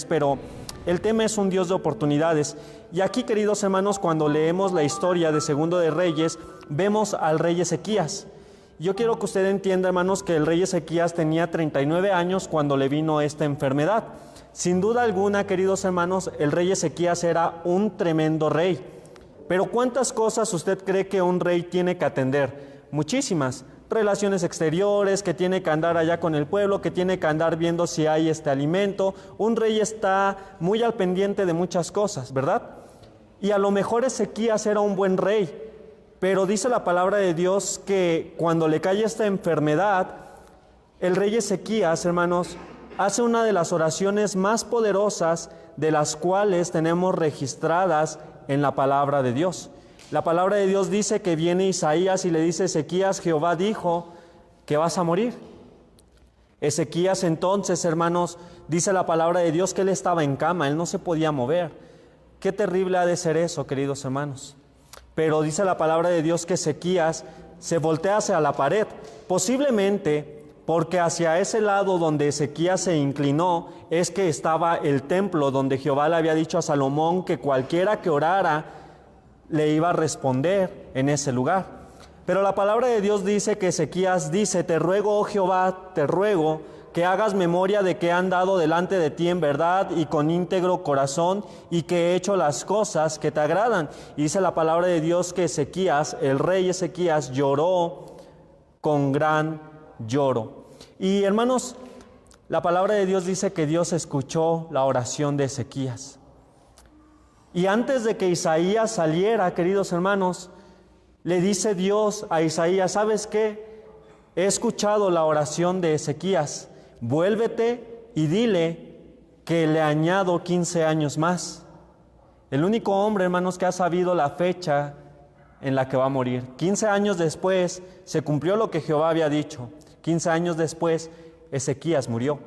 pero el tema es un Dios de oportunidades. Y aquí, queridos hermanos, cuando leemos la historia de Segundo de Reyes, vemos al rey Ezequías. Yo quiero que usted entienda, hermanos, que el rey Ezequías tenía 39 años cuando le vino esta enfermedad. Sin duda alguna, queridos hermanos, el rey Ezequías era un tremendo rey. Pero ¿cuántas cosas usted cree que un rey tiene que atender? Muchísimas. Relaciones exteriores, que tiene que andar allá con el pueblo, que tiene que andar viendo si hay alimento. Un rey está muy al pendiente de muchas cosas, ¿verdad? Y a lo mejor Ezequías era un buen rey, pero dice la palabra de Dios que cuando le cae esta enfermedad, el rey Ezequías, hermanos, hace una de las oraciones más poderosas de las cuales tenemos registradas en la palabra de Dios. La palabra de Dios dice que viene Isaías y le dice a Ezequías: Jehová dijo que vas a morir. Ezequías entonces, hermanos, dice la palabra de Dios que él estaba en cama, él no se podía mover. Qué terrible ha de ser eso, queridos hermanos. Pero dice la palabra de Dios que Ezequías se voltea hacia la pared, posiblemente porque hacia ese lado donde Ezequías se inclinó es que estaba el templo donde Jehová le había dicho a Salomón que cualquiera que orara le iba a responder en ese lugar. Pero la palabra de Dios dice que Ezequías dice: te ruego, oh Jehová, te ruego que hagas memoria de que he andado delante de ti en verdad y con íntegro corazón, y que he hecho las cosas que te agradan. Y dice la palabra de Dios que Ezequías, el rey Ezequías, lloró con gran lloro. Y hermanos, la palabra de Dios dice que Dios escuchó la oración de Ezequías. Y antes de que Isaías saliera, queridos hermanos, le dice Dios a Isaías: ¿sabes qué? He escuchado la oración de Ezequías. Vuélvete y dile que le añado 15 años más. El único hombre, hermanos, que ha sabido la fecha en la que va a morir. 15 años después se cumplió lo que Jehová había dicho. 15 años después Ezequías murió.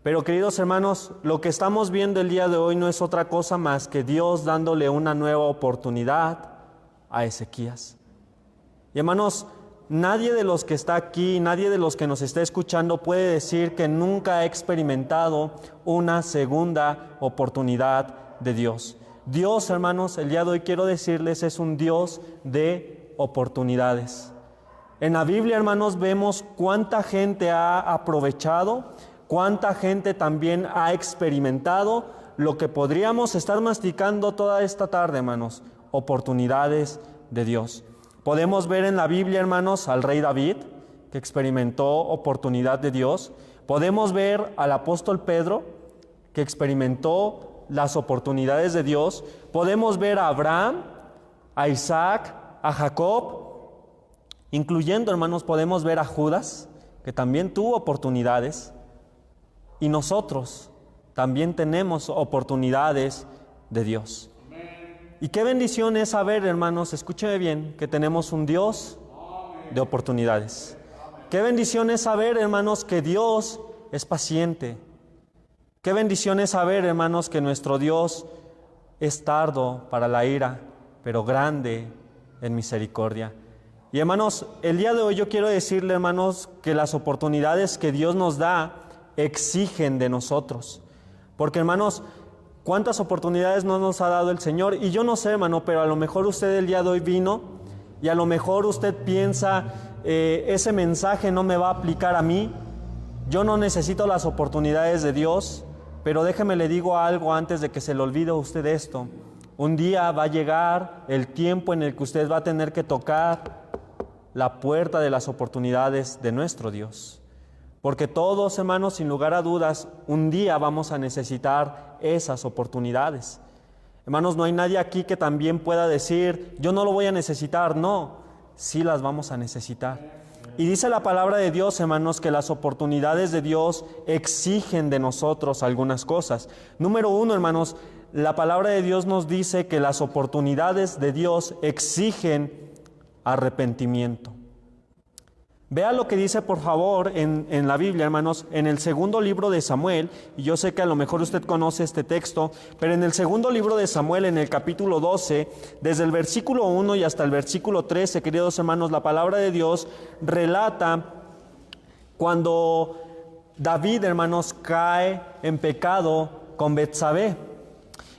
Pero, queridos hermanos, lo que estamos viendo el día de hoy no es otra cosa más que Dios dándole una nueva oportunidad a Ezequías. Y hermanos, nadie de los que está aquí, nadie de los que nos está escuchando puede decir que nunca ha experimentado una segunda oportunidad de Dios. Dios, hermanos, el día de hoy quiero decirles, es un Dios de oportunidades. En la Biblia, hermanos, vemos cuánta gente ha aprovechado, cuánta gente también ha experimentado lo que podríamos estar masticando toda esta tarde, hermanos: oportunidades de Dios. Podemos ver en la Biblia, hermanos, al rey David, que experimentó oportunidad de Dios. Podemos ver al apóstol Pedro, que experimentó las oportunidades de Dios. Podemos ver a Abraham, a Isaac, a Jacob, incluyendo, hermanos, podemos ver a Judas, que también tuvo oportunidades. Y nosotros también tenemos oportunidades de Dios. Y qué bendición es saber, hermanos, escúcheme bien, que tenemos un Dios de oportunidades. Qué bendición es saber, hermanos, que Dios es paciente. Qué bendición es saber, hermanos, que nuestro Dios es tardo para la ira, pero grande en misericordia. Y hermanos, el día de hoy yo quiero decirle, hermanos, que las oportunidades que Dios nos da exigen de nosotros. Porque, hermanos, ¿cuántas oportunidades no nos ha dado el Señor? Y yo no sé, hermano, pero a lo mejor usted el día de hoy vino y a lo mejor usted piensa: ese mensaje no me va a aplicar a mí, yo no necesito las oportunidades de Dios. Pero déjeme le digo algo antes de que se le olvide a usted esto: un día va a llegar el tiempo en el que usted va a tener que tocar la puerta de las oportunidades de nuestro Dios. Porque todos, hermanos, sin lugar a dudas, un día vamos a necesitar esas oportunidades. Hermanos, no hay nadie aquí que también pueda decir: yo no lo voy a necesitar. No, sí las vamos a necesitar. Y dice la palabra de Dios, hermanos, que las oportunidades de Dios exigen de nosotros algunas cosas. Número uno, hermanos, la palabra de Dios nos dice que las oportunidades de Dios exigen arrepentimiento. Vea lo que dice, por favor, en la Biblia, hermanos, en el segundo libro de Samuel. Y yo sé que a lo mejor usted conoce este texto, pero en el segundo libro de Samuel, en el capítulo 12, desde el versículo 1 y hasta el versículo 13, queridos hermanos, la palabra de Dios relata cuando David, hermanos, cae en pecado con Betsabé.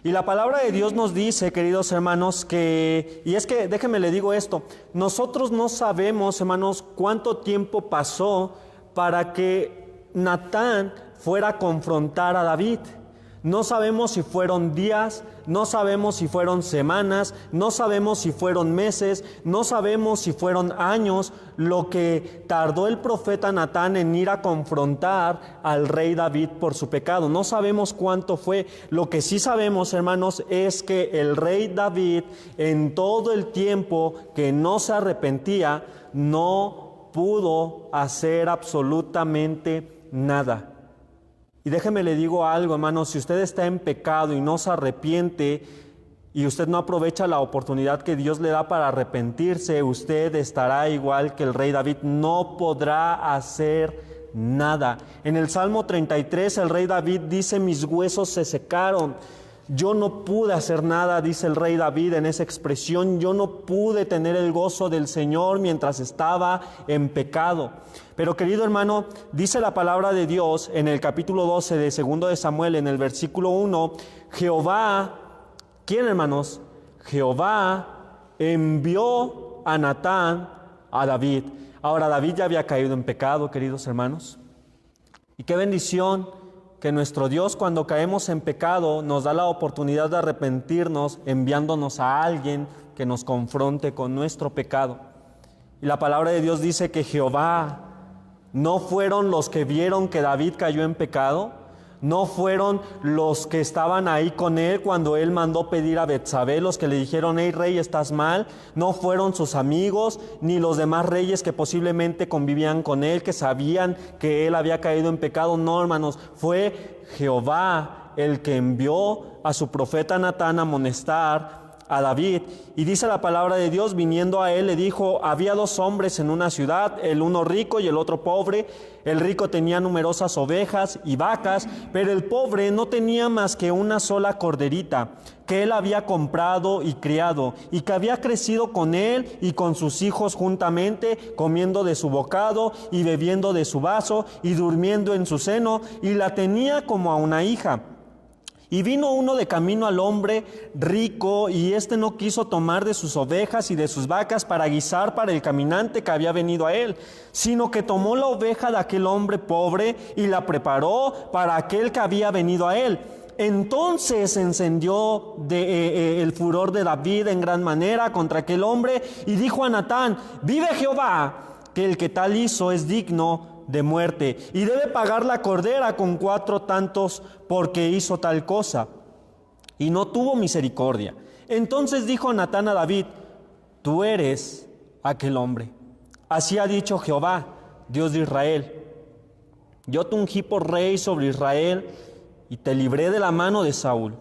Y la palabra de Dios nos dice, queridos hermanos, y es que déjenme le digo esto, nosotros no sabemos, hermanos, cuánto tiempo pasó para que Natán fuera a confrontar a David. No sabemos si fueron días, no sabemos si fueron semanas, no sabemos si fueron meses, no sabemos si fueron años, lo que tardó el profeta Natán en ir a confrontar al rey David por su pecado. No sabemos cuánto fue. Lo que sí sabemos, hermanos, es que el rey David, en todo el tiempo que no se arrepentía, no pudo hacer absolutamente nada. Y déjeme le digo algo, hermano, si usted está en pecado y no se arrepiente y usted no aprovecha la oportunidad que Dios le da para arrepentirse, usted estará igual que el rey David, no podrá hacer nada. En el Salmo 33 el rey David dice: mis huesos se secaron. Yo no pude hacer nada, dice el rey David en esa expresión. Yo no pude tener el gozo del Señor mientras estaba en pecado. Pero querido hermano, dice la palabra de Dios en el capítulo 12 de 2 de Samuel, en el versículo 1, Jehová, ¿quién, hermanos? Jehová envió a Natán a David. Ahora, David ya había caído en pecado, queridos hermanos. Y qué bendición que nuestro Dios, cuando caemos en pecado, nos da la oportunidad de arrepentirnos, enviándonos a alguien que nos confronte con nuestro pecado. Y la palabra de Dios dice que Jehová, no fueron los que vieron que David cayó en pecado, no fueron los que estaban ahí con él cuando él mandó pedir a Betsabé, los que le dijeron: hey rey, estás mal. No fueron sus amigos, ni los demás reyes que posiblemente convivían con él, que sabían que él había caído en pecado. No, hermanos, fue Jehová el que envió a su profeta Natán a amonestar a David. Y dice la palabra de Dios: viniendo a él le dijo: había dos hombres en una ciudad, el uno rico y el otro pobre. El rico tenía numerosas ovejas y vacas, pero el pobre no tenía más que una sola corderita, que él había comprado y criado, y que había crecido con él y con sus hijos juntamente, comiendo de su bocado y bebiendo de su vaso y durmiendo en su seno, y la tenía como a una hija. Y vino uno de camino al hombre rico, y éste no quiso tomar de sus ovejas y de sus vacas para guisar para el caminante que había venido a él, sino que tomó la oveja de aquel hombre pobre y la preparó para aquel que había venido a él. Entonces encendió el furor de David en gran manera contra aquel hombre, y dijo a Natán: vive Jehová, que el que tal hizo es digno de muerte, y debe pagar la cordera con 4 tantos porque hizo tal cosa. Y no tuvo misericordia. Entonces dijo Natán a David: tú eres aquel hombre. Así ha dicho Jehová, Dios de Israel: yo te ungí por rey sobre Israel, y te libré de la mano de Saúl,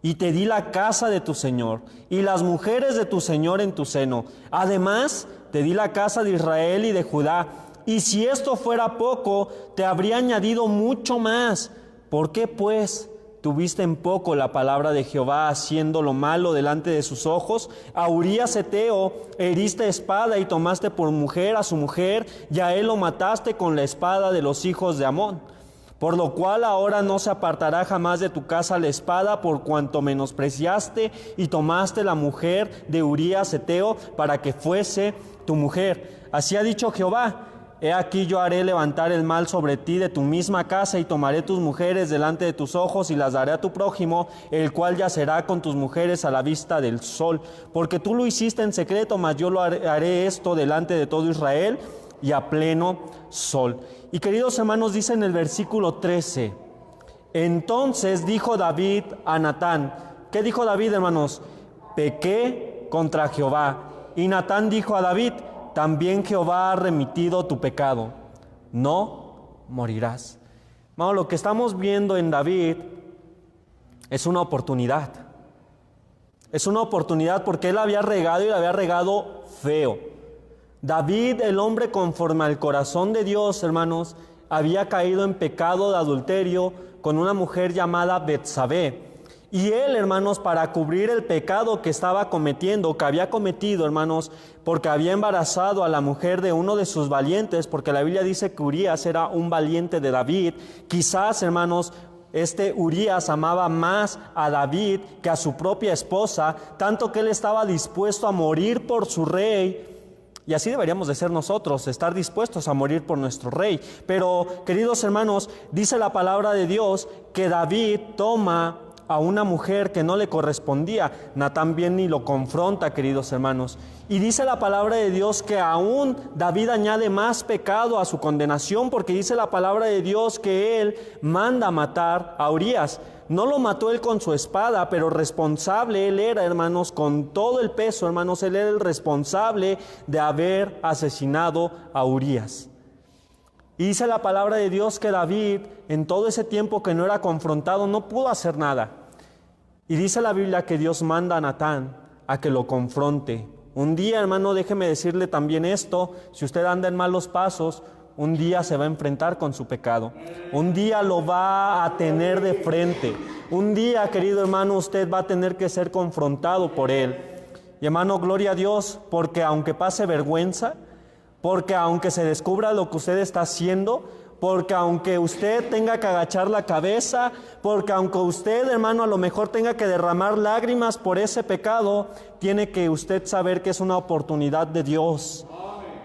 y te di la casa de tu señor, y las mujeres de tu señor en tu seno. Además, te di la casa de Israel y de Judá. Y si esto fuera poco, te habría añadido mucho más. ¿Por qué, pues, tuviste en poco la palabra de Jehová, haciendo lo malo delante de sus ojos? A Urías Heteo heriste espada y tomaste por mujer a su mujer, y a él lo mataste con la espada de los hijos de Amón. Por lo cual ahora no se apartará jamás de tu casa la espada, por cuanto menospreciaste y tomaste la mujer de Urías Heteo para que fuese tu mujer. Así ha dicho Jehová: he aquí yo haré levantar el mal sobre ti de tu misma casa, y tomaré tus mujeres delante de tus ojos, y las daré a tu prójimo, el cual yacerá con tus mujeres a la vista del sol. Porque tú lo hiciste en secreto, mas yo lo haré esto delante de todo Israel y a pleno sol. Y queridos hermanos, dice en el versículo 13: entonces dijo David a Natán. ¿Qué dijo David, hermanos? Pequé contra Jehová. Y Natán dijo a David: también Jehová ha remitido tu pecado, no morirás. Hermano, lo que estamos viendo en David es una oportunidad. Es una oportunidad porque él había regado, y la había regado feo. David, el hombre conforme al corazón de Dios, hermanos, había caído en pecado de adulterio con una mujer llamada Betsabé. Y él, hermanos, para cubrir el pecado que estaba cometiendo, que había cometido, hermanos, porque había embarazado a la mujer de uno de sus valientes, porque la Biblia dice que Urías era un valiente de David, quizás, hermanos, este Urías amaba más a David que a su propia esposa, tanto que él estaba dispuesto a morir por su rey. Y así deberíamos de ser nosotros, estar dispuestos a morir por nuestro rey. Pero, queridos hermanos, dice la palabra de Dios que David toma a una mujer que no le correspondía. Natán viene y lo confronta, queridos hermanos. Y dice la palabra de Dios que aún David añade más pecado a su condenación, porque dice la palabra de Dios que él manda matar a Urías. No lo mató él con su espada, pero responsable él era, hermanos, con todo el peso, hermanos, él era el responsable de haber asesinado a Urías. Y dice la palabra de Dios que David, en todo ese tiempo que no era confrontado, no pudo hacer nada. Y dice la Biblia que Dios manda a Natán a que lo confronte. Un día, hermano, déjeme decirle también esto: si usted anda en malos pasos, un día se va a enfrentar con su pecado. Un día lo va a tener de frente. Un día, querido hermano, usted va a tener que ser confrontado por él. Y hermano, gloria a Dios, porque aunque pase vergüenza, porque aunque se descubra lo que usted está haciendo, porque aunque usted tenga que agachar la cabeza, porque aunque usted, hermano, a lo mejor tenga que derramar lágrimas por ese pecado, tiene que usted saber que es una oportunidad de Dios.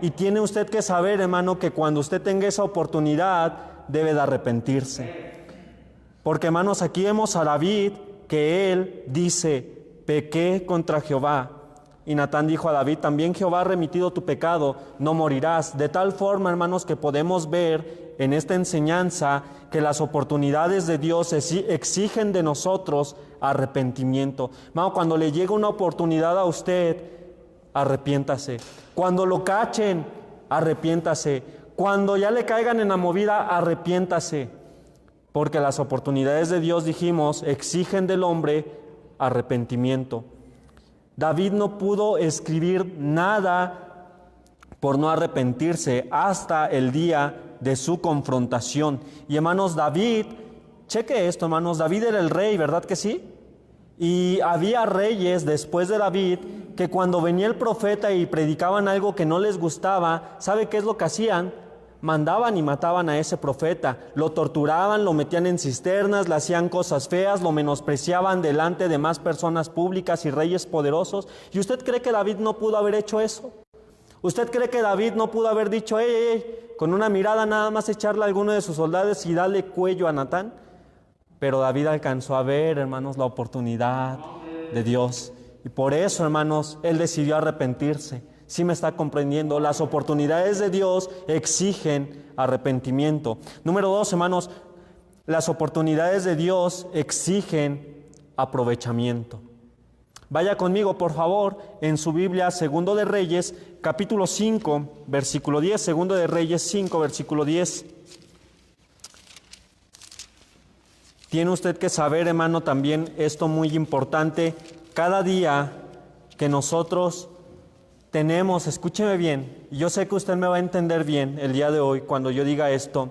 Y tiene usted que saber, hermano, que cuando usted tenga esa oportunidad, debe de arrepentirse. Porque, hermanos, aquí vemos a David que él dice: pequé contra Jehová. Y Natán dijo a David: también Jehová ha remitido tu pecado, no morirás. De tal forma, hermanos, que podemos ver en esta enseñanza que las oportunidades de Dios exigen de nosotros arrepentimiento. Hermano, cuando le llega una oportunidad a usted, arrepiéntase. Cuando lo cachen, arrepiéntase. Cuando ya le caigan en la movida, arrepiéntase. Porque las oportunidades de Dios, dijimos, exigen del hombre arrepentimiento. David no pudo escribir nada por no arrepentirse hasta el día de su confrontación. Y hermanos, David, cheque esto, hermanos, David era el rey, ¿verdad que sí? Y había reyes después de David que cuando venía el profeta y predicaban algo que no les gustaba, ¿sabe qué es lo que hacían? Mandaban y mataban a ese profeta, lo torturaban, lo metían en cisternas, le hacían cosas feas, lo menospreciaban delante de más personas públicas y reyes poderosos. ¿Y usted cree que David no pudo haber hecho eso? ¿Usted cree que David no pudo haber dicho, con una mirada nada más echarle a alguno de sus soldados y darle cuello a Natán? Pero David alcanzó a ver, hermanos, la oportunidad de Dios. Y por eso, hermanos, él decidió arrepentirse. ¿Sí me está comprendiendo? Las oportunidades de Dios exigen arrepentimiento. Número 2, hermanos, las oportunidades de Dios exigen aprovechamiento. Vaya conmigo, por favor, en su Biblia, Segundo de Reyes, capítulo 5, versículo 10. Segundo de Reyes 5, versículo 10. Tiene usted que saber, hermano, también esto muy importante. Cada día que nosotros tenemos, escúcheme bien, y yo sé que usted me va a entender bien el día de hoy cuando yo diga esto.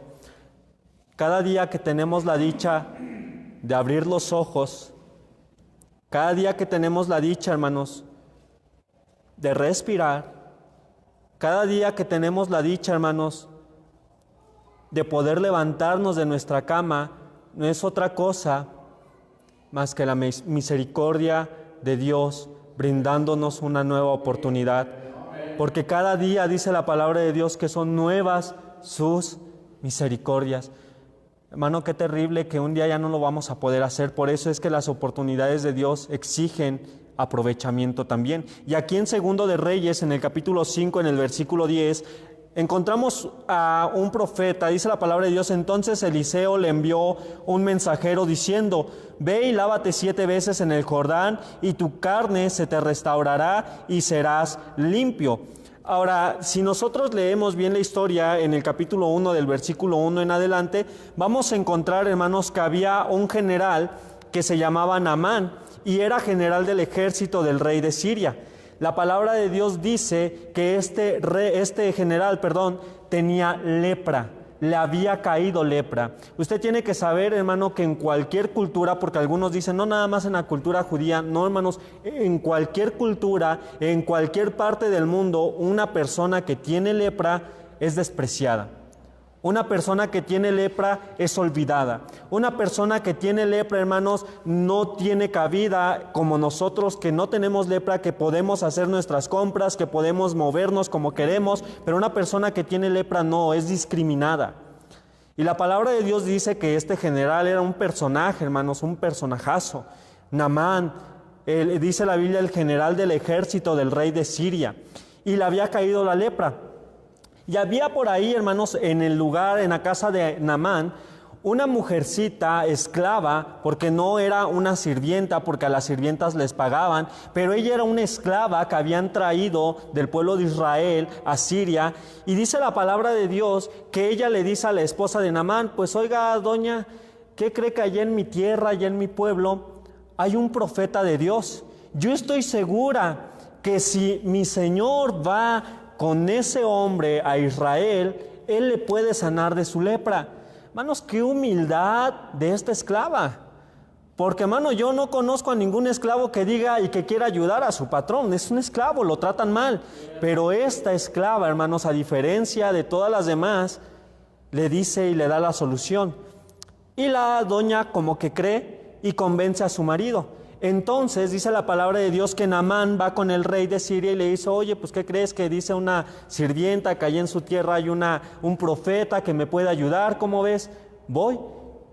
Cada día que tenemos la dicha de abrir los ojos, cada día que tenemos la dicha, hermanos, de respirar, cada día que tenemos la dicha, hermanos, de poder levantarnos de nuestra cama, no es otra cosa más que la misericordia de Dios brindándonos una nueva oportunidad. Porque cada día dice la palabra de Dios que son nuevas sus misericordias. Hermano, qué terrible que un día ya no lo vamos a poder hacer. Por eso es que las oportunidades de Dios exigen aprovechamiento también. Y aquí en Segundo de Reyes, en el capítulo 5, en el versículo 10, encontramos a un profeta. Dice la palabra de Dios: entonces Eliseo le envió un mensajero diciendo: ve y lávate 7 veces en el Jordán, y tu carne se te restaurará y serás limpio. Ahora, si nosotros leemos bien la historia en el capítulo 1, del versículo 1 en adelante, vamos a encontrar, hermanos, que había un general que se llamaba Naamán y era general del ejército del rey de Siria. La palabra de Dios dice que este general, tenía lepra, le había caído lepra. Usted tiene que saber, hermano, que en cualquier cultura, porque algunos dicen, no nada más en la cultura judía, no, hermanos, en cualquier cultura, en cualquier parte del mundo, una persona que tiene lepra es despreciada. Una persona que tiene lepra es olvidada. Una persona que tiene lepra, hermanos, no tiene cabida como nosotros que no tenemos lepra, que podemos hacer nuestras compras, que podemos movernos como queremos, pero una persona que tiene lepra no, es discriminada. Y la palabra de Dios dice que este general era un personaje, hermanos, un personajazo. Naamán, dice la Biblia, el general del ejército del rey de Siria, y le había caído la lepra. Y había por ahí, hermanos, en el lugar, en la casa de Naamán, una mujercita esclava, porque no era una sirvienta, porque a las sirvientas les pagaban, pero ella era una esclava que habían traído del pueblo de Israel a Siria. Y dice la palabra de Dios que ella le dice a la esposa de Naamán, pues oiga, doña, ¿qué cree que allá en mi tierra, allá en mi pueblo, hay un profeta de Dios? Yo estoy segura que si mi Señor va con ese hombre a Israel, Él le puede sanar de su lepra. Hermanos, qué humildad de esta esclava. Porque, hermano, yo no conozco a ningún esclavo que diga y que quiera ayudar a su patrón. Es un esclavo, lo tratan mal. Pero esta esclava, hermanos, a diferencia de todas las demás, le dice y le da la solución. Y la doña como que cree y convence a su marido. Entonces dice la palabra de Dios que Naamán va con el rey de Siria y le dice, oye, pues ¿qué crees? Que dice una sirvienta que allá en su tierra hay un profeta que me puede ayudar, ¿cómo ves? Voy.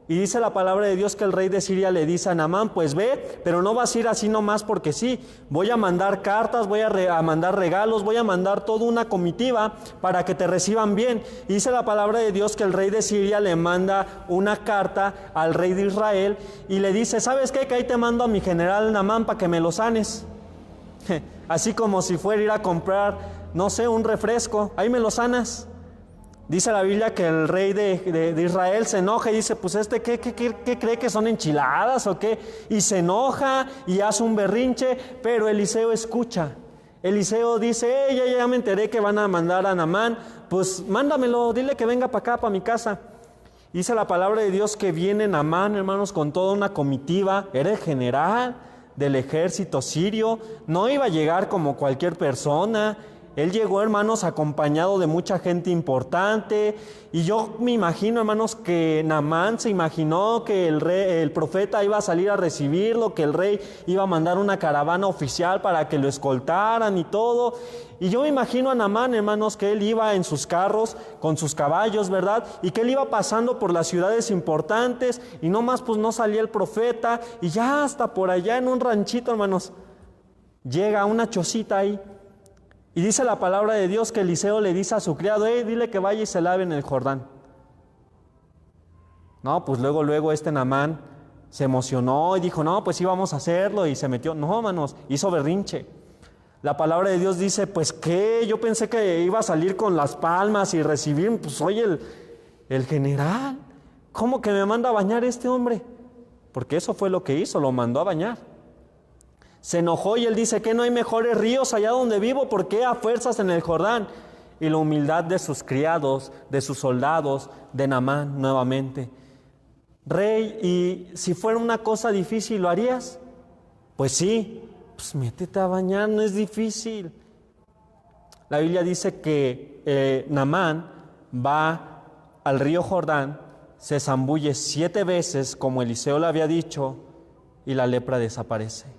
Y dice la palabra de Dios que el rey de Siria le dice a Naamán, pues ve, pero no vas a ir así nomás porque sí. Voy a mandar cartas, voy a mandar regalos, voy a mandar toda una comitiva para que te reciban bien. Y dice la palabra de Dios que el rey de Siria le manda una carta al rey de Israel y le dice, ¿sabes qué? Que ahí te mando a mi general Naamán para que me lo sanes. Así como si fuera a ir a comprar, no sé, un refresco, ahí me lo sanas. Dice la Biblia que el rey de Israel se enoja y dice, pues ¿qué cree que son enchiladas o qué? Y se enoja y hace un berrinche, pero Eliseo escucha. Eliseo dice, ya me enteré que van a mandar a Naamán, pues mándamelo, dile que venga para acá, para mi casa. Dice la palabra de Dios que viene Naamán, hermanos, con toda una comitiva, era el general del ejército sirio, no iba a llegar como cualquier persona. Él llegó, hermanos, acompañado de mucha gente importante, y yo me imagino, hermanos, que Naamán se imaginó que el profeta iba a salir a recibirlo, que el rey iba a mandar una caravana oficial para que lo escoltaran y todo. Y yo me imagino a Naamán, hermanos, que él iba en sus carros, con sus caballos, ¿verdad? Y que él iba pasando por las ciudades importantes, y nomás pues no salía el profeta, y ya hasta por allá en un ranchito, hermanos, llega una chocita ahí. Y dice la palabra de Dios que Eliseo le dice a su criado, dile que vaya y se lave en el Jordán. No, pues luego este Naamán se emocionó y dijo, no, pues sí vamos a hacerlo, y se metió. No, hermanos, hizo berrinche. La palabra de Dios dice, pues ¿qué? Yo pensé que iba a salir con las palmas y recibir, pues soy el general. ¿Cómo que me manda a bañar este hombre? Porque eso fue lo que hizo, lo mandó a bañar. Se enojó y él dice que no hay mejores ríos allá donde vivo, ¿por qué a fuerzas en el Jordán? Y la humildad de sus criados, de sus soldados, de Naamán nuevamente. Rey, ¿y si fuera una cosa difícil, lo harías? Pues sí, pues métete a bañar, no es difícil. La Biblia dice que Naamán va al río Jordán, se zambulle 7 veces, como Eliseo le había dicho, y la lepra desaparece.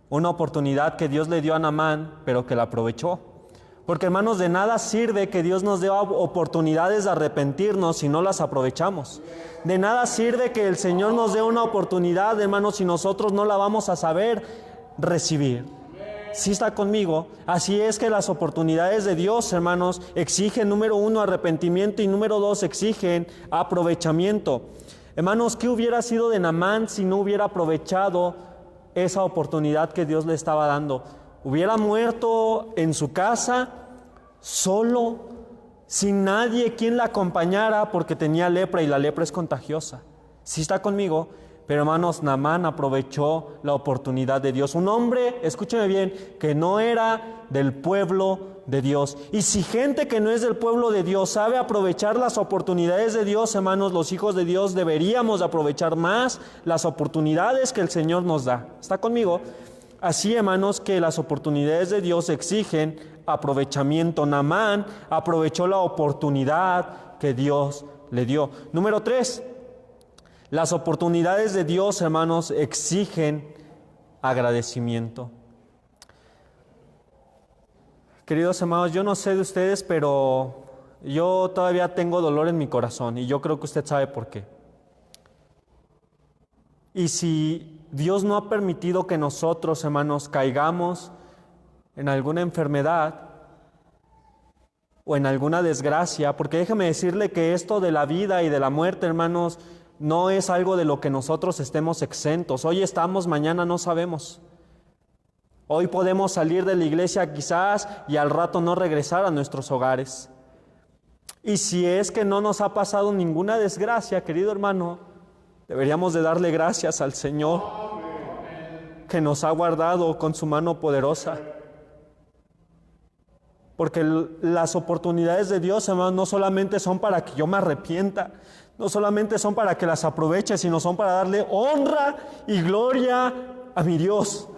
Una oportunidad que Dios le dio a Naamán, pero que la aprovechó. Porque, hermanos, de nada sirve que Dios nos dé oportunidades de arrepentirnos si no las aprovechamos. De nada sirve que el Señor nos dé una oportunidad, hermanos, si nosotros no la vamos a saber recibir. ¿Sí está conmigo? Así es que las oportunidades de Dios, hermanos, exigen, número 1, arrepentimiento, y número 2, exigen aprovechamiento. Hermanos, ¿qué hubiera sido de Naamán si no hubiera aprovechado esa oportunidad que Dios le estaba dando? Hubiera muerto en su casa, solo, sin nadie quien la acompañara, porque tenía lepra y la lepra es contagiosa. ¿Sí está conmigo? Pero, hermanos, Naamán aprovechó la oportunidad de Dios. Un hombre, escúcheme bien, que no era del pueblo de Dios. Y si gente que no es del pueblo de Dios sabe aprovechar las oportunidades de Dios, hermanos, los hijos de Dios deberíamos aprovechar más las oportunidades que el Señor nos da. ¿Está conmigo? Así, hermanos, que las oportunidades de Dios exigen aprovechamiento. Naamán aprovechó la oportunidad que Dios le dio. Número 3, las oportunidades de Dios, hermanos, exigen agradecimiento. Queridos hermanos, yo no sé de ustedes, pero yo todavía tengo dolor en mi corazón y yo creo que usted sabe por qué. Y si Dios no ha permitido que nosotros, hermanos, caigamos en alguna enfermedad o en alguna desgracia, porque déjeme decirle que esto de la vida y de la muerte, hermanos, no es algo de lo que nosotros estemos exentos. Hoy estamos, mañana no sabemos. Hoy podemos salir de la iglesia quizás y al rato no regresar a nuestros hogares. Y si es que no nos ha pasado ninguna desgracia, querido hermano, deberíamos de darle gracias al Señor que nos ha guardado con su mano poderosa. Porque las oportunidades de Dios, hermano, no solamente son para que yo me arrepienta, no solamente son para que las aproveche, sino son para darle honra y gloria a mi Dios.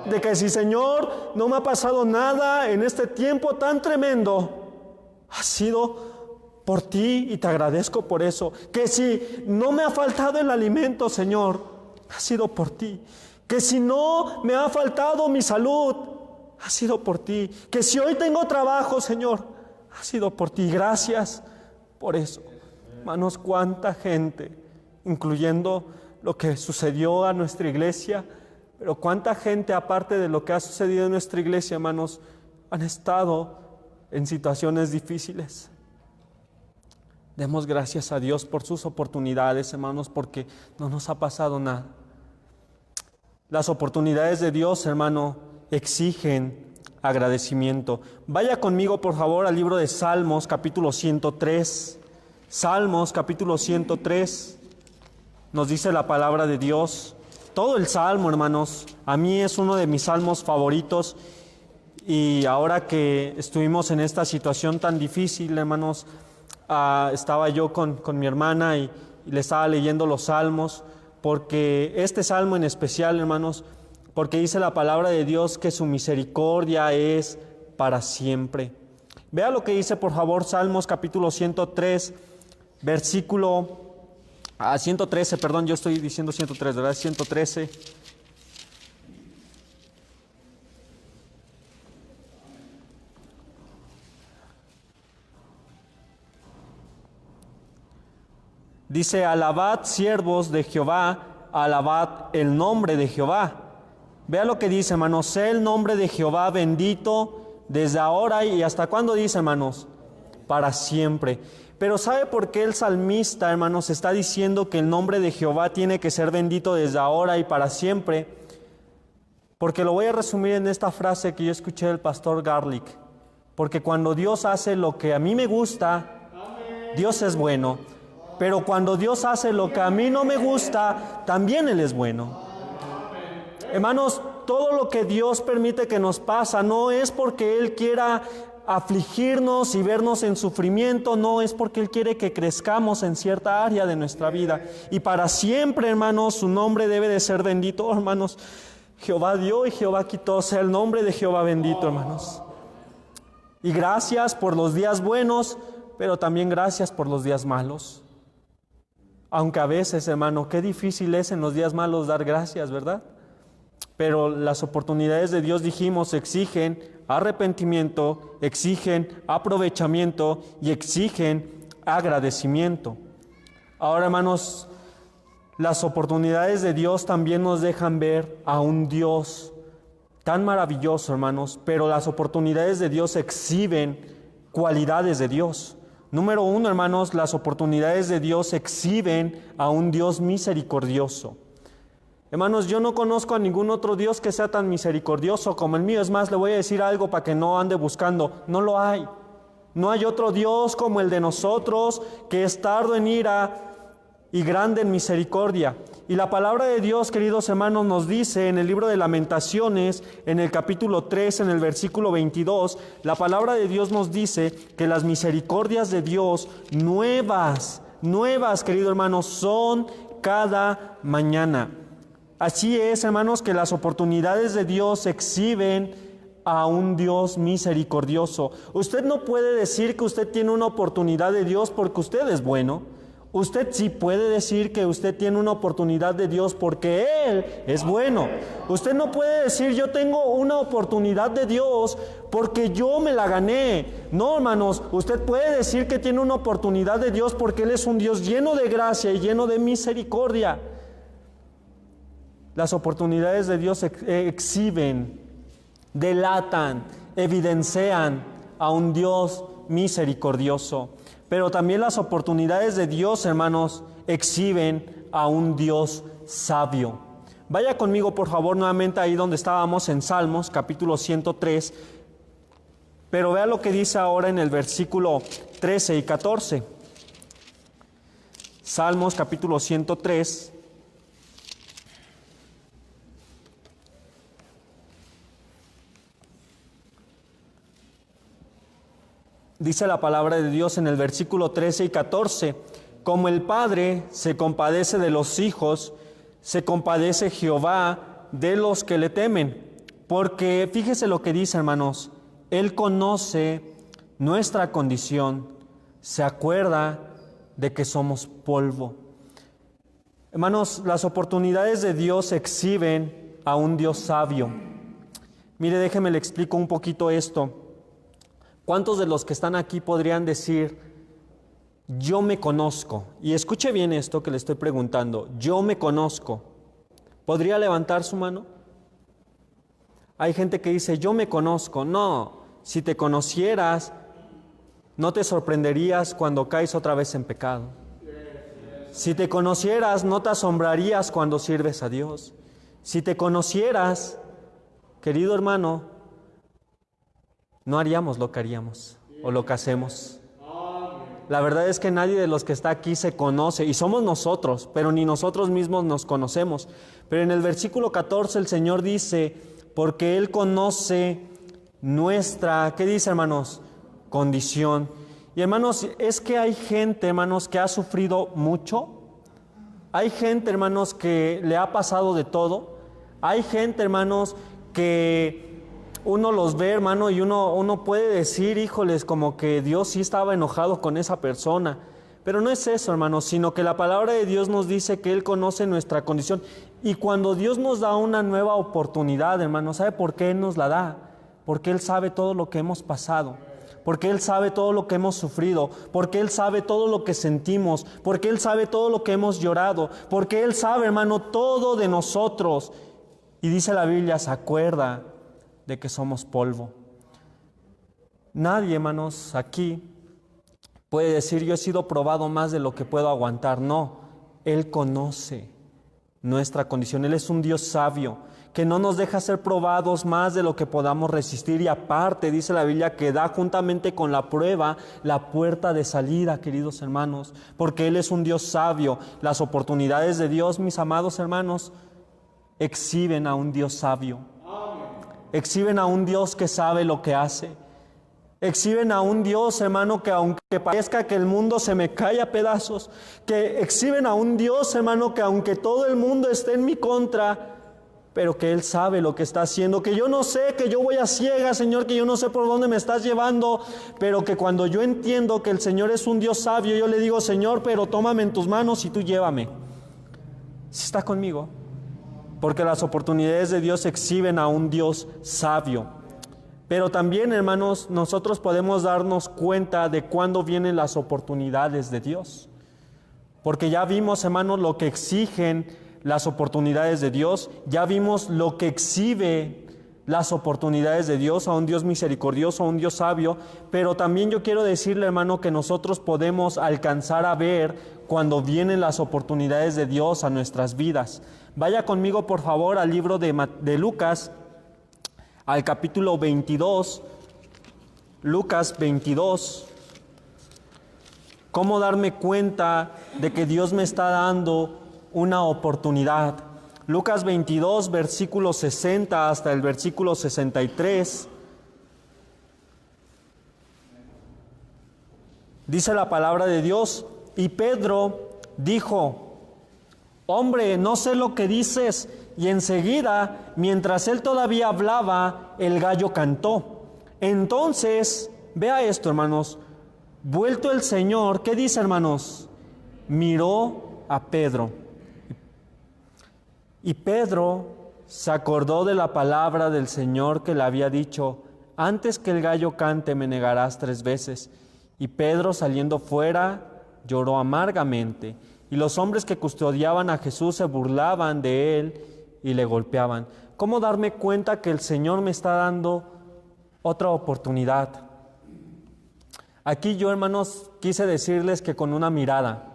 De que si, Señor, no me ha pasado nada en este tiempo tan tremendo, ha sido por ti y te agradezco por eso. Que si no me ha faltado el alimento, Señor, ha sido por ti. Que si no me ha faltado mi salud, ha sido por ti. Que si hoy tengo trabajo, Señor, ha sido por ti. Gracias por eso. Hermanos, cuánta gente, incluyendo lo que sucedió a nuestra iglesia, pero cuánta gente, aparte de lo que ha sucedido en nuestra iglesia, hermanos, han estado en situaciones difíciles. Demos gracias a Dios por sus oportunidades, hermanos, porque no nos ha pasado nada. Las oportunidades de Dios, hermano, exigen agradecimiento. Vaya conmigo, por favor, al libro de Salmos, capítulo 103. Salmos, capítulo 103, nos dice la palabra de Dios. Todo el Salmo, hermanos, a mí es uno de mis salmos favoritos. Y ahora que estuvimos en esta situación tan difícil, hermanos, estaba yo con mi hermana y le estaba leyendo los salmos, porque este salmo en especial, hermanos, porque dice la palabra de Dios que su misericordia es para siempre. Vea lo que dice, por favor, Salmos capítulo 103, versículo 113, perdón, yo estoy diciendo 103, ¿verdad? 113. Dice, alabad siervos de Jehová, alabad el nombre de Jehová. Vea lo que dice, hermanos, sé el nombre de Jehová bendito desde ahora y hasta cuándo dice, hermanos, para siempre. Pero ¿sabe por qué el salmista, hermanos, está diciendo que el nombre de Jehová tiene que ser bendito desde ahora y para siempre? Porque lo voy a resumir en esta frase que yo escuché del pastor Garlic. Porque cuando Dios hace lo que a mí me gusta, Dios es bueno. Pero cuando Dios hace lo que a mí no me gusta, también Él es bueno. Hermanos, todo lo que Dios permite que nos pasa no es porque Él quiera afligirnos y vernos en sufrimiento, no, es porque Él quiere que crezcamos en cierta área de nuestra vida. Y para siempre, hermanos, su nombre debe de ser bendito, hermanos. Jehová dio y Jehová quitó, sea el nombre de Jehová bendito, hermanos. Y gracias por los días buenos, pero también gracias por los días malos. Aunque a veces, hermano, qué difícil es en los días malos dar gracias, ¿verdad? Pero las oportunidades de Dios, dijimos, exigen arrepentimiento, exigen aprovechamiento y exigen agradecimiento. Ahora, hermanos, las oportunidades de Dios también nos dejan ver a un Dios tan maravilloso, hermanos, pero las oportunidades de Dios exhiben cualidades de Dios. Número uno, hermanos, las oportunidades de Dios exhiben a un Dios misericordioso. Hermanos, yo no conozco a ningún otro Dios que sea tan misericordioso como el mío. Es más, le voy a decir algo para que no ande buscando. No lo hay. No hay otro Dios como el de nosotros, que es tardo en ira y grande en misericordia. Y la palabra de Dios, queridos hermanos, nos dice en el libro de Lamentaciones, en el capítulo 3, en el versículo 22, la palabra de Dios nos dice que las misericordias de Dios nuevas, queridos hermanos, son cada mañana. Así es, hermanos, que las oportunidades de Dios exhiben a un Dios misericordioso. Usted no puede decir que usted tiene una oportunidad de Dios porque usted es bueno. Usted sí puede decir que usted tiene una oportunidad de Dios porque Él es bueno. Usted no puede decir yo tengo una oportunidad de Dios porque yo me la gané. No, hermanos, usted puede decir que tiene una oportunidad de Dios porque Él es un Dios lleno de gracia y lleno de misericordia. Las oportunidades de Dios exhiben, delatan, evidencian a un Dios misericordioso. Pero también las oportunidades de Dios, hermanos, exhiben a un Dios sabio. Vaya conmigo, por favor, nuevamente ahí donde estábamos en Salmos, capítulo 103. Pero vea lo que dice ahora en el versículo 13 y 14. Salmos, capítulo 103. Dice la palabra de Dios en el versículo 13 y 14, como el Padre se compadece de los hijos, se compadece Jehová de los que le temen. Porque fíjese lo que dice, hermanos, Él conoce nuestra condición, se acuerda de que somos polvo. Hermanos, las oportunidades de Dios exhiben a un Dios sabio. Mire, déjeme le explico un poquito esto. ¿Cuántos de los que están aquí podrían decir, yo me conozco? Y escuche bien esto que le estoy preguntando, yo me conozco. ¿Podría levantar su mano? Hay gente que dice, yo me conozco. No, si te conocieras, no te sorprenderías cuando caes otra vez en pecado. Si te conocieras, no te asombrarías cuando sirves a Dios. Si te conocieras, querido hermano, no haríamos lo que haríamos o lo que hacemos. La verdad es que nadie de los que está aquí se conoce, y somos nosotros, pero ni nosotros mismos nos conocemos. Pero en el versículo 14 el Señor dice, porque Él conoce nuestra, ¿qué dice, hermanos? Condición. Y hermanos, es que hay gente, hermanos, que ha sufrido mucho. Hay gente, hermanos, que le ha pasado de todo. Hay gente, hermanos, que uno los ve, hermano, y uno puede decir, híjoles, como que Dios sí estaba enojado con esa persona. Pero no es eso, hermano, sino que la palabra de Dios nos dice que Él conoce nuestra condición. Y cuando Dios nos da una nueva oportunidad, hermano, ¿sabe por qué Él nos la da? Porque Él sabe todo lo que hemos pasado. Porque Él sabe todo lo que hemos sufrido. Porque Él sabe todo lo que sentimos. Porque Él sabe todo lo que hemos llorado. Porque Él sabe, hermano, todo de nosotros. Y dice la Biblia, se acuerda de que somos polvo. Nadie, hermanos, aquí puede decir, yo he sido probado más de lo que puedo aguantar. No, Él conoce nuestra condición. Él es un Dios sabio, que no nos deja ser probados más de lo que podamos resistir. Y aparte, dice la Biblia, que da juntamente con la prueba la puerta de salida, queridos hermanos, porque Él es un Dios sabio. Las oportunidades de Dios, mis amados hermanos, exhiben a un Dios sabio. Exhiben a un Dios que sabe lo que hace. Exhiben a un Dios, hermano, que aunque parezca que el mundo se me cae a pedazos, que exhiben a un Dios, hermano, que aunque todo el mundo esté en mi contra, pero que Él sabe lo que está haciendo, que yo no sé, que yo voy a ciegas, Señor, que yo no sé por dónde me estás llevando, pero que cuando yo entiendo que el Señor es un Dios sabio, yo le digo, Señor, pero tómame en tus manos y tú llévame. ¿Sí está conmigo? Porque las oportunidades de Dios exhiben a un Dios sabio. Pero también, hermanos, nosotros podemos darnos cuenta de cuándo vienen las oportunidades de Dios. Porque ya vimos, hermanos, lo que exigen las oportunidades de Dios. Ya vimos lo que exhibe las oportunidades de Dios, a un Dios misericordioso, a un Dios sabio. Pero también yo quiero decirle, hermano, que nosotros podemos alcanzar a ver cuando vienen las oportunidades de Dios a nuestras vidas. Vaya conmigo, por favor, al libro de Lucas, al capítulo 22, Lucas 22. ¿Cómo darme cuenta de que Dios me está dando una oportunidad? Lucas 22, versículo 60 hasta el versículo 63. Dice la palabra de Dios, y Pedro dijo, hombre, no sé lo que dices. y enseguida, mientras él todavía hablaba, el gallo cantó. Entonces, vea esto, hermanos, vuelto el Señor, ¿qué dice, hermanos? Miró a Pedro. Y Pedro se acordó de la palabra del Señor que le había dicho: antes que el gallo cante me negarás 3 veces. Y Pedro, saliendo fuera, lloró amargamente. Y los hombres que custodiaban a Jesús se burlaban de él y le golpeaban. ¿Cómo darme cuenta que el Señor me está dando otra oportunidad? Aquí yo, hermanos, quise decirles que con una mirada,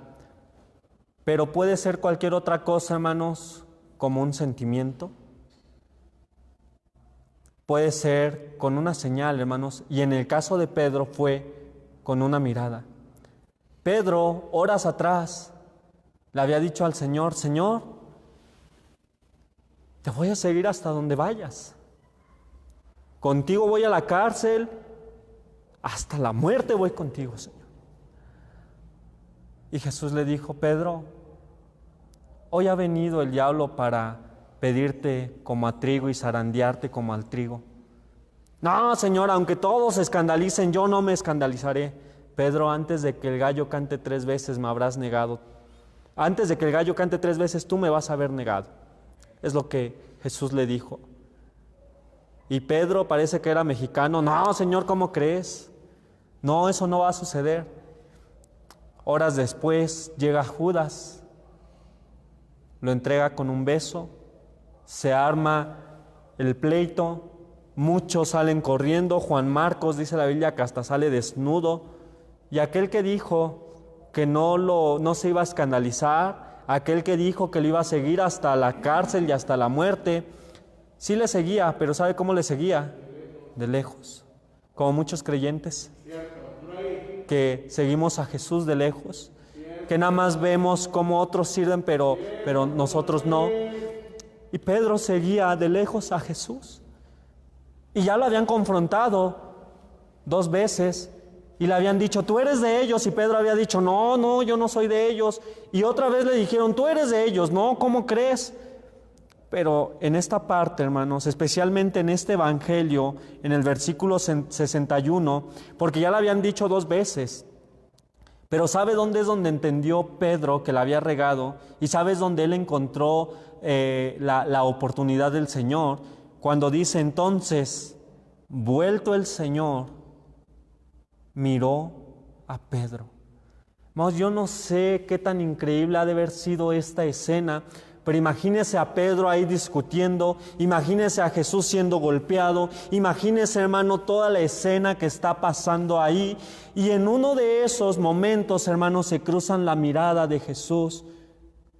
pero puede ser cualquier otra cosa, hermanos, como un sentimiento. Puede ser con una señal, hermanos, y en el caso de Pedro fue con una mirada. Pedro, horas atrás, le había dicho al Señor: Señor, te voy a seguir hasta donde vayas. Contigo voy a la cárcel, hasta la muerte voy contigo, Señor. Y Jesús le dijo: Pedro, hoy ha venido el diablo para pedirte como a trigo y zarandearte como al trigo. No, Señor, aunque todos se escandalicen, yo no me escandalizaré. Pedro, antes de que el gallo cante 3 veces me habrás negado. Antes de que el gallo cante 3 veces tú me vas a haber negado. Es lo que Jesús le dijo. Y Pedro parece que era mexicano. No, Señor, ¿cómo crees? No, eso no va a suceder. Horas después llega Judas, lo entrega con un beso, se arma el pleito, muchos salen corriendo. Juan Marcos, dice la Biblia, que hasta sale desnudo. Y aquel que dijo que no se iba a escandalizar, aquel que dijo que lo iba a seguir hasta la cárcel y hasta la muerte, sí le seguía, pero ¿sabe cómo le seguía? De lejos, como muchos creyentes, que seguimos a Jesús de lejos, que nada más vemos cómo otros sirven, pero nosotros no. Y Pedro seguía de lejos a Jesús, y ya lo habían confrontado 2 veces, y le habían dicho: tú eres de ellos, y Pedro había dicho: no, yo no soy de ellos. Y otra vez le dijeron: tú eres de ellos. No, ¿cómo crees? Pero en esta parte, hermanos, especialmente en este evangelio, en el versículo 61, porque ya le habían dicho 2 veces, pero ¿sabe dónde es donde entendió Pedro que la había regado? Y ¿sabes dónde él encontró la oportunidad del Señor? Cuando dice: entonces, vuelto el Señor, miró a Pedro. Vamos, yo no sé qué tan increíble ha de haber sido esta escena, pero imagínese a Pedro ahí discutiendo, imagínese a Jesús siendo golpeado, imagínese, hermano, toda la escena que está pasando ahí, y en uno de esos momentos, hermanos, se cruzan la mirada de Jesús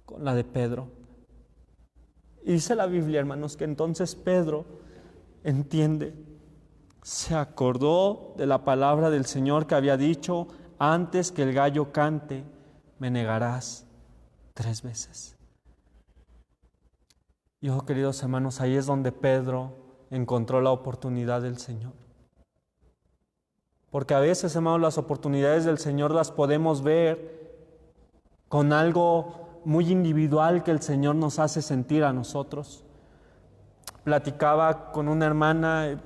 con la de Pedro. Y dice la Biblia, hermanos, que entonces Pedro entiende, se acordó de la palabra del Señor que había dicho: antes que el gallo cante, me negarás 3 veces. Y oh, queridos hermanos, ahí es donde Pedro encontró la oportunidad del Señor. Porque a veces, hermanos, las oportunidades del Señor las podemos ver con algo muy individual que el Señor nos hace sentir a nosotros. Platicaba con una hermana,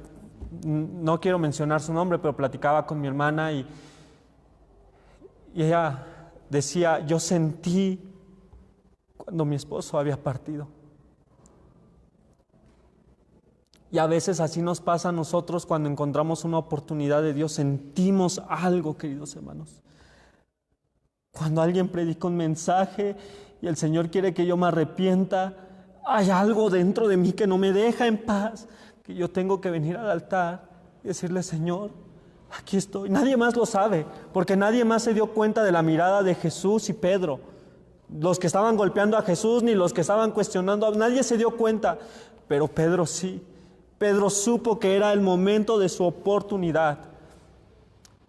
no quiero mencionar su nombre, pero platicaba con mi hermana y ella decía: yo sentí cuando mi esposo había partido. Y a veces así nos pasa a nosotros cuando encontramos una oportunidad de Dios, sentimos algo, queridos hermanos. Cuando alguien predica un mensaje y el Señor quiere que yo me arrepienta, hay algo dentro de mí que no me deja en paz, que yo tengo que venir al altar y decirle: Señor, aquí estoy. Nadie más lo sabe, porque nadie más se dio cuenta de la mirada de Jesús y Pedro. Los que estaban golpeando a Jesús, ni los que estaban cuestionando, nadie se dio cuenta, pero Pedro sí. Pedro supo que era el momento de su oportunidad.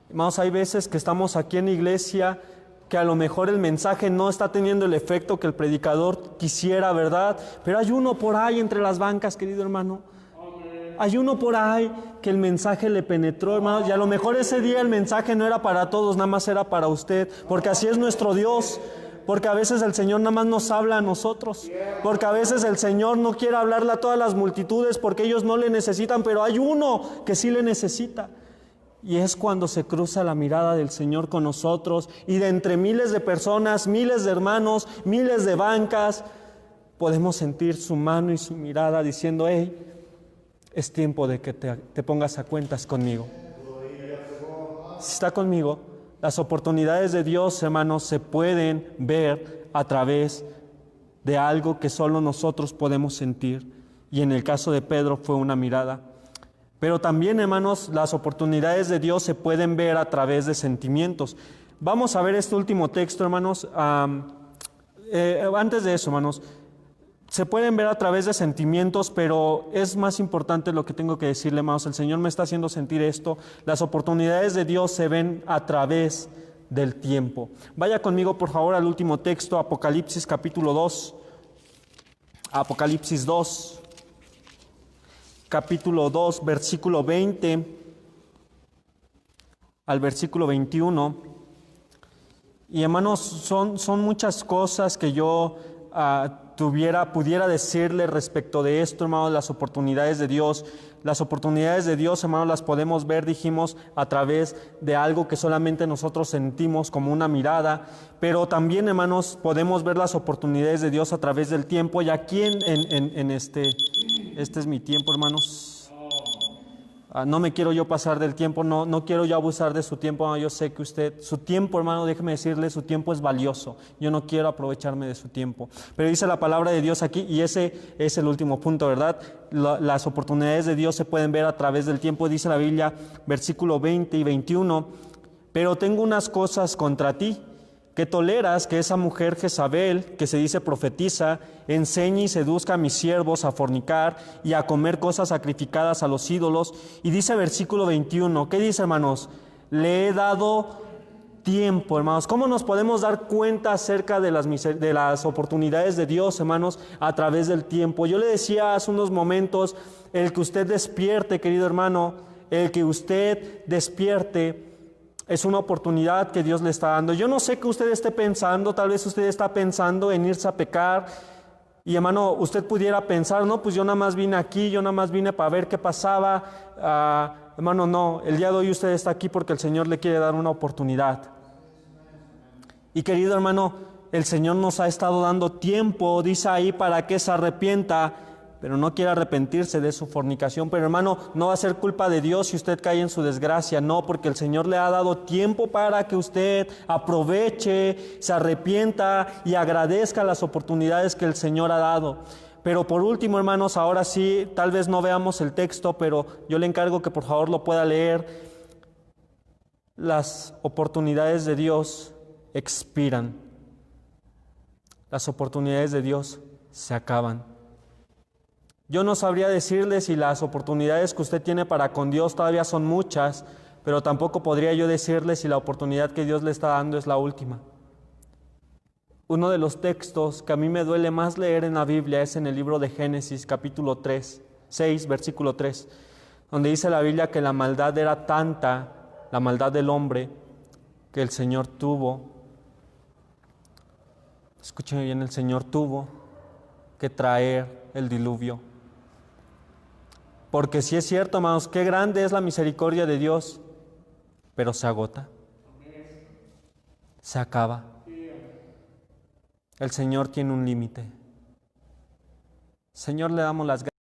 Hermanos, hay veces que estamos aquí en la iglesia que a lo mejor el mensaje no está teniendo el efecto que el predicador quisiera, ¿verdad? Pero hay uno por ahí entre las bancas, querido hermano. Hay uno por ahí que el mensaje le penetró, hermanos, y a lo mejor ese día el mensaje no era para todos, nada más era para usted, porque así es nuestro Dios. Porque a veces el Señor nada más nos habla a nosotros. Porque a veces el Señor no quiere hablarle a todas las multitudes porque ellos no le necesitan, pero hay uno que sí le necesita. Y es cuando se cruza la mirada del Señor con nosotros y de entre miles de personas, miles de hermanos, miles de bancas, podemos sentir su mano y su mirada diciendo: hey, es tiempo de que te pongas a cuentas conmigo. Si está conmigo, las oportunidades de Dios, hermanos, se pueden ver a través de algo que solo nosotros podemos sentir. Y en el caso de Pedro fue una mirada. Pero también, hermanos, las oportunidades de Dios se pueden ver a través de sentimientos. Vamos a ver este último texto, hermanos. Antes de eso, hermanos, se pueden ver a través de sentimientos, pero es más importante lo que tengo que decirle, hermanos. El Señor me está haciendo sentir esto. Las oportunidades de Dios se ven a través del tiempo. Vaya conmigo, por favor, al último texto, Apocalipsis capítulo 2. Apocalipsis 2. Capítulo 2, versículo 20 al versículo 21. Y hermanos, son muchas cosas que yo pudiera decirle respecto de esto, hermanos, las oportunidades de Dios. Las oportunidades de Dios, hermanos, las podemos ver, dijimos, a través de algo que solamente nosotros sentimos como una mirada, pero también, hermanos, podemos ver las oportunidades de Dios a través del tiempo. Y aquí este es mi tiempo, hermanos. No me quiero yo pasar del tiempo, no quiero yo abusar de su tiempo. Yo sé que su tiempo, hermano, déjeme decirle, su tiempo es valioso. Yo no quiero aprovecharme de su tiempo. Pero dice la palabra de Dios aquí, y ese es el último punto, ¿verdad? Las oportunidades de Dios se pueden ver a través del tiempo. Dice la Biblia, versículo 20 y 21, pero tengo unas cosas contra ti, que toleras que esa mujer Jezabel, que se dice profetiza, enseñe y seduzca a mis siervos a fornicar y a comer cosas sacrificadas a los ídolos. Y dice versículo 21, ¿qué dice, hermanos? Le he dado tiempo, hermanos. ¿Cómo nos podemos dar cuenta acerca de las oportunidades de Dios, hermanos? A través del tiempo. Yo le decía hace unos momentos, el que usted despierte, querido hermano, el que usted despierte, es una oportunidad que Dios le está dando. Yo no sé qué usted esté pensando, tal vez usted está pensando en irse a pecar. Y hermano, usted pudiera pensar, no, pues yo nada más vine aquí, yo nada más vine para ver qué pasaba. Hermano, no, el día de hoy usted está aquí porque el Señor le quiere dar una oportunidad. Y querido hermano, el Señor nos ha estado dando tiempo, dice ahí, para que se arrepienta, pero no quiere arrepentirse de su fornicación. Pero hermano, no va a ser culpa de Dios si usted cae en su desgracia, no, porque el Señor le ha dado tiempo para que usted aproveche, se arrepienta y agradezca las oportunidades que el Señor ha dado. Pero por último, hermanos, ahora sí, tal vez no veamos el texto, pero yo le encargo que por favor lo pueda leer. Las oportunidades de Dios expiran. Las oportunidades de Dios se acaban. Yo no sabría decirle si las oportunidades que usted tiene para con Dios todavía son muchas, pero tampoco podría yo decirle si la oportunidad que Dios le está dando es la última. Uno de los textos que a mí me duele más leer en la Biblia es en el libro de Génesis, capítulo 6, versículo 3, donde dice la Biblia que la maldad era tanta, la maldad del hombre, que el Señor tuvo, escúcheme bien, el Señor tuvo que traer el diluvio. Porque sí es cierto, hermanos, qué grande es la misericordia de Dios, pero se agota, se acaba. El Señor tiene un límite. Señor, le damos las gracias.